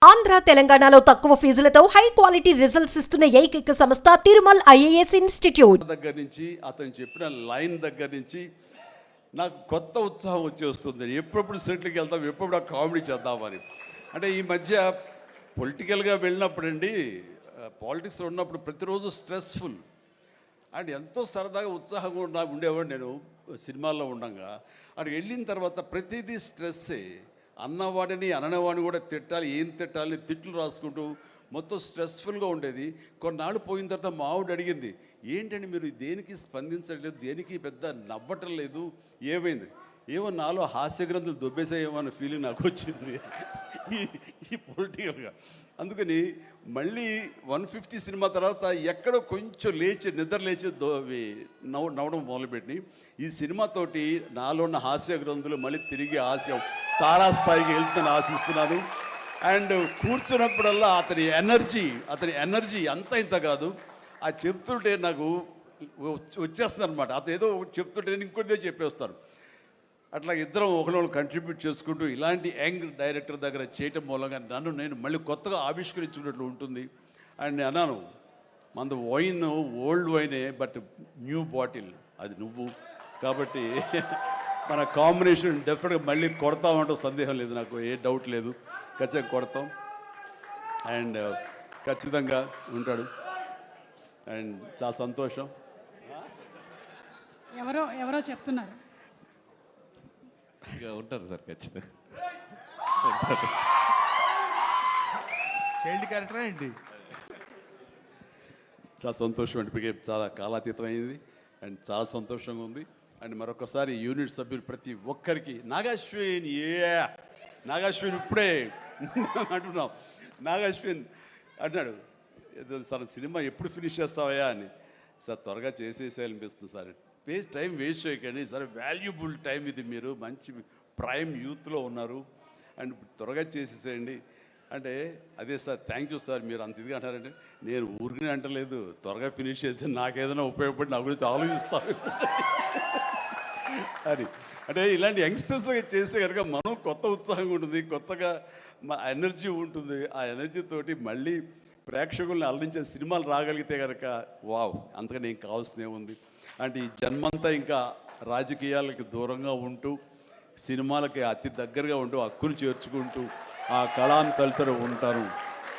ఆంధ్ర తెలంగాణలో తక్కువ ఫీజులతో high quality results ఇస్తున్న ఏకైక సంస్థ తిరుమల్ ఐఏఎస్ ఇన్స్టిట్యూట్. దగ్గర నుంచి అతను చెప్పిన లైన్ దగ్గర నుంచి నాకు కొత్త ఉత్సాహం వచ్చేస్తుంది. ఎప్పుడప్పుడు సెటిల్కి వెళ్తాం, ఎప్పుడు కామెడీ చేద్దామని. అంటే ఈ మధ్య పొలిటికల్గా వెళ్ళినప్పుడు అండి, పాలిటిక్స్లో ఉన్నప్పుడు ప్రతిరోజు స్ట్రెస్ఫుల్ అండ్ ఎంతో సరదాగా ఉత్సాహంగా ఉండేవాడు నేను సినిమాల్లో ఉండగా. అక్కడికి వెళ్ళిన తర్వాత ప్రతిదీ స్ట్రెస్సే. అన్నవాడిని అననవాడిని కూడా తిట్టాలి, ఏం తిట్టాలి, తిట్లు రాసుకుంటూ మొత్తం స్ట్రెస్ఫుల్గా ఉండేది. కొన్నాళ్ళు పోయిన తర్వాత మా ఆవిడ అడిగింది, ఏంటంటే మీరు దేనికి స్పందించట్లేదు, దేనికి పెద్ద నవ్వటం లేదు, ఏమైంది? ఏమో నాలో హాస్య గ్రంథులు దొబ్బేసాయేమో అన్న ఫీలింగ్ నాకు వచ్చింది ఈ పొలిటికల్గా. అందుకని మళ్ళీ 150 సినిమా తర్వాత ఎక్కడో కొంచెం నిద్ర లేచి నవ్వడం మొదలుపెట్టి ఈ సినిమాతోటి నాలో ఉన్న హాస్య గ్రంథులు మళ్ళీ తిరిగి హాస్యం తారాస్థాయికి వెళ్తుందని ఆశిస్తున్నాను. అండ్ కూర్చున్నప్పుడల్లా అతని ఎనర్జీ అంత ఇంత కాదు. ఆ చెప్తుంటే నాకు వచ్చేస్తుంది అనమాట. అతను ఏదో చెప్తుంటే నేను ఇంకోటిదే చెప్పేస్తాను. అట్లా ఇద్దరం ఒకళ్ళు కంట్రిబ్యూట్ చేసుకుంటూ ఇలాంటి యంగ్ డైరెక్టర్ దగ్గర చేయటం మూలంగా నేను మళ్ళీ కొత్తగా ఆవిష్కరించుకున్నట్లు ఉంటుంది. అండ్ నేను అన్నాను, మన వైన్ ఓల్డ్ వైనే, బట్ న్యూ బాటిల్ అది నువ్వు. కాబట్టి మన కాంబినేషన్ డెఫినెట్గా మళ్ళీ కొడతామంటే సందేహం లేదు, నాకు ఏ డౌట్ లేదు. ఖచ్చితంగా కొడతాం అండ్ ఖచ్చితంగా ఉంటాడు. అండ్ చాలా సంతోషం. ఎవరో చెప్తున్నారు ఉంటారు సార్, ఖచ్చితంగా చైల్డ్ క్యారెక్టర్ ఏంటి? చాలా సంతోషం అండి, చాలా కాలాతీతమైంది అండ్ చాలా సంతోషంగా ఉంది. అండ్ మరొకసారి యూనిట్ సభ్యులు ప్రతి ఒక్కరికి నాగాశ్విన్ ఇప్పుడే అంటున్నాం. నాగాశ్విన్ అన్నాడు, సార్ సినిమా ఎప్పుడు ఫినిష్ చేస్తావయ్యా అని. సార్ త్వరగా చేసేసేయాలనిపిస్తుంది సార్, టైం వేస్ట్ చేయకండి సార్, వాల్యుబుల్ టైం ఇది, మీరు మంచి ప్రైమ్ యూత్లో ఉన్నారు అండ్ త్వరగా చేసేసేయండి అంటే. అదే సార్, థ్యాంక్ యూ సార్, మీరు అంత ఇదిగా అంటారంటే. నేను ఊరికనే అంటలేదు, త్వరగా ఫినిష్ చేసి నాకేదైనా ఉపయోగపడి నా గురించి ఆలోచిస్తాను అని. అంటే ఇలాంటి యంగ్స్టర్స్ చేస్తే కనుక మనం కొత్త ఉత్సాహంగా ఉంటుంది, కొత్తగా మా ఎనర్జీ ఉంటుంది. ఆ ఎనర్జీతోటి మళ్ళీ ప్రేక్షకుల్ని అలరించే సినిమాలు రాగలిగితే కనుక వావ్, అంతకని ఏం కావాల్సినే ఉంది. అంటే ఈ జన్మంతా ఇంకా రాజకీయాలకి దూరంగా ఉంటూ సినిమాలకి అతి దగ్గరగా ఉంటూ హక్కును చేర్చుకుంటూ ఆ కళాన్ని తలుతూ ఉంటారు.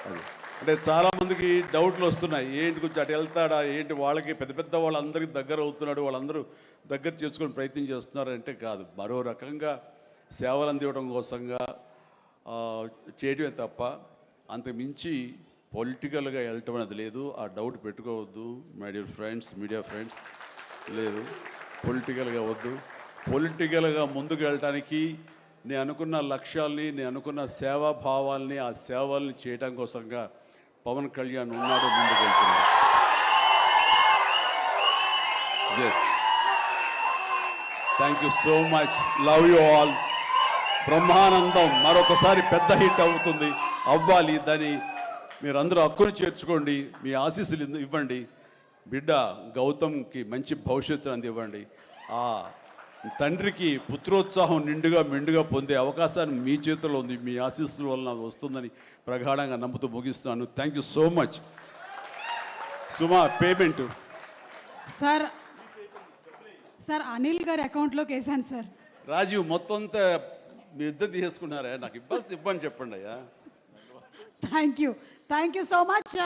అది అంటే చాలామందికి డౌట్లు వస్తున్నాయి, ఏంటి కొంచెం అటు వెళ్తాడా ఏంటి, వాళ్ళకి పెద్ద పెద్ద వాళ్ళందరికీ దగ్గర అవుతున్నాడు, వాళ్ళందరూ దగ్గర చేసుకొని ప్రయత్నం చేస్తున్నారు అంటే కాదు, మరో రకంగా సేవలు అందివ్వడం కోసంగా చేయడమే తప్ప అంతకు మించి పొలిటికల్గా వెళ్ళటం అనేది లేదు. ఆ డౌట్ పెట్టుకోవద్దు my dear friends, media friends. లేదు, పొలిటికల్గా వద్దు. పొలిటికల్గా ముందుకు వెళ్ళటానికి నేను అనుకున్న లక్ష్యాల్ని, నేను అనుకున్న సేవాభావాల్ని, ఆ సేవల్ని చేయడం కోసంగా పవన్ కళ్యాణ్ ఉన్నాడు, ముందుకు వెళ్తున్నాడు. Yes, thank you so much, love you all. Brahmanandam మరొకసారి పెద్ద హిట్ అవుతుంది, అవ్వాలి. దాన్ని మీరందరూ హక్కును చేర్చుకోండి, మీ ఆశీస్సులు ఇవ్వండి. బిడ్డ గౌతమ్కి మంచి భవిష్యత్తు అందివ్వండి. ఆ తండ్రికి పుత్రోత్సాహం మెండుగా పొందే అవకాశాన్ని మీ చేతిలో ఉంది, మీ ఆశీస్సుల వలన వస్తుందని ప్రగాఢంగా నమ్ముతూ ముగిస్తున్నాను. Thank you so much. Suma, payment sir Anil గారి అకౌంట్లోకి వేసాను సార్. రాజీవ్ మొత్తం అంతా మీ ఇద్దరు తీసేసుకున్నారా? నాకు ఇబ్బంది చెప్పండి అయ్యా. Thank you so much.